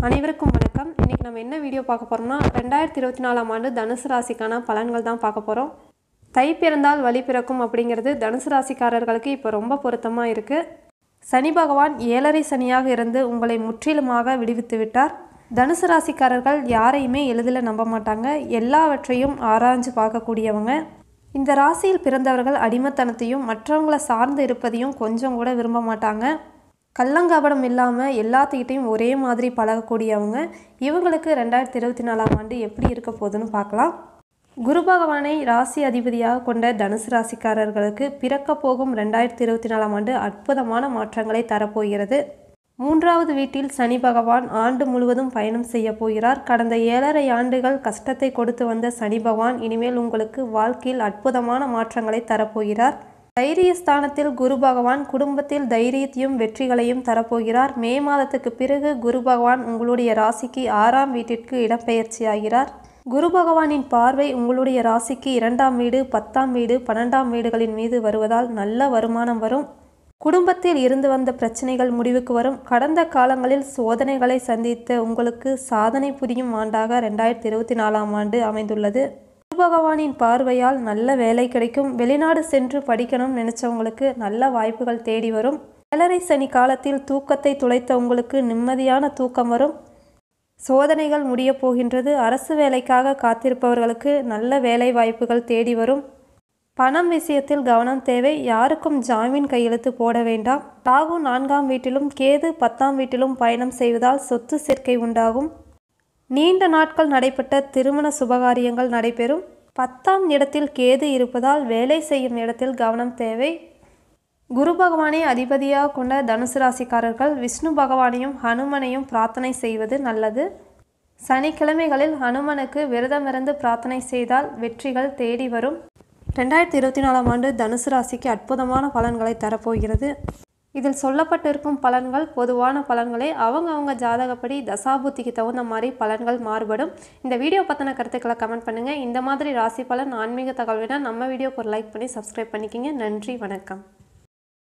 அனைவருக்கும் வணக்கம். இன்றைக்கி நம்ம என்ன வீடியோ பார்க்க போகிறோம்னா 2024ஆம் ஆண்டு தனுசு ராசிக்கான பலன்கள் தான் பார்க்க போகிறோம். தை பிறந்தால் வழி பிறக்கும் அப்படிங்கிறது தனுசு ராசிக்காரர்களுக்கு இப்போ ரொம்ப பொருத்தமாக இருக்குது. சனி பகவான் 7.5 சனியாக இருந்து உங்களை முற்றிலுமாக விடுவித்து விட்டார். தனுசு ராசிக்காரர்கள் யாரையுமே எளிதில் நம்ப மாட்டாங்க. எல்லாவற்றையும் ஆராய்ஞ்சு பார்க்கக்கூடியவங்க. இந்த ராசியில் பிறந்தவர்கள் அடிமைத்தனத்தையும் மற்றவங்களை சார்ந்து இருப்பதையும் கொஞ்சம் கூட விரும்ப மாட்டாங்க. கள்ளங்கபடம் இல்லாமல் எல்லாத்துக்கிட்டையும் ஒரே மாதிரி பழகக்கூடியவங்க. இவங்களுக்கு 2024ஆம் ஆண்டு எப்படி இருக்க போகுதுன்னு பார்க்கலாம். குரு பகவானை ராசி அதிபதியாக கொண்ட தனுசு ராசிக்காரர்களுக்கு பிறக்க போகும் 2024ஆம் ஆண்டு அற்புதமான மாற்றங்களை தரப்போகிறது. 3வது வீட்டில் சனி பகவான் ஆண்டு முழுவதும் பயணம் செய்ய போகிறார். கடந்த 7.5 ஆண்டுகள் கஷ்டத்தை கொடுத்து வந்த சனி பகவான் இனிமேல் உங்களுக்கு வாழ்க்கையில் அற்புதமான மாற்றங்களை தரப்போகிறார். தைரிய ஸ்தானத்தில் குரு பகவான் குடும்பத்தில் தைரியத்தையும் வெற்றிகளையும் தரப்போகிறார். மே மாதத்துக்கு பிறகு குரு பகவான் உங்களுடைய ராசிக்கு 6ஆம் வீட்டிற்கு இடப்பெயர்ச்சியாகிறார். குரு பகவானின் பார்வை உங்களுடைய ராசிக்கு 2ஆம் வீடு, 10ஆம் வீடு, 12ஆம் வீடுகளின் மீது வருவதால் நல்ல வருமானம் வரும். குடும்பத்தில் இருந்து வந்த பிரச்சனைகள் முடிவுக்கு வரும். கடந்த காலங்களில் சோதனைகளை சந்தித்த உங்களுக்கு சாதனை புரியும் ஆண்டாக 2024ஆம் ஆண்டு அமைந்துள்ளது. குரு பகவானின் பார்வையால் நல்ல வேலை கிடைக்கும். வெளிநாடு சென்று படிக்கணும் நினைச்சவங்களுக்கு நல்ல வாய்ப்புகள் தேடி வரும். 7.5 சனி காலத்தில் தூக்கத்தை துளைத்த உங்களுக்கு நிம்மதியான தூக்கம் வரும். சோதனைகள் முடிய போகின்றது. அரசு வேலைக்காக காத்திருப்பவர்களுக்கு நல்ல வேலை வாய்ப்புகள் தேடி வரும். பணம் விஷயத்தில் கவனம் தேவை. யாருக்கும் ஜாமீன் கையெழுத்து போட வேண்டாம். ராகு 4ஆம் வீட்டிலும் கேது 10ஆம் வீட்டிலும் பயணம் செய்வதால் சொத்து சேர்க்கை உண்டாகும். நீண்ட நாட்கள் நடைபெற்ற திருமண சுபகாரியங்கள் நடைபெறும். 10ஆம் இடத்தில் கேது இருப்பதால் வேலை செய்யும் இடத்தில் கவனம் தேவை. குரு பகவானை அதிபதியாக கொண்ட தனுசு ராசிக்காரர்கள் விஷ்ணு பகவானையும் ஹனுமனையும் பிரார்த்தனை செய்வது நல்லது. சனிக்கிழமைகளில் ஹனுமனுக்கு விரதமிருந்து பிரார்த்தனை செய்தால் வெற்றிகள் தேடி வரும். 2024ஆம் ஆண்டு தனுசு ராசிக்கு அற்புதமான பலன்களை தரப்போகிறது. இதில் சொல்லப்பட்டிருக்கும் பலன்கள் பொதுவான பலன்களே. அவங்க ஜாதகப்படி தசாபுத்திக்கு தகுந்த மாதிரி பலன்கள் மாறுபடும். இந்த வீடியோ பற்றின கருத்துக்களை கமெண்ட் பண்ணுங்கள். இந்த மாதிரி ராசி பலன் ஆன்மீக தகவல் வேணால் நம்ம வீடியோக்கு ஒரு லைக் பண்ணி சப்ஸ்கிரைப் பண்ணிக்கிங்க. நன்றி, வணக்கம்.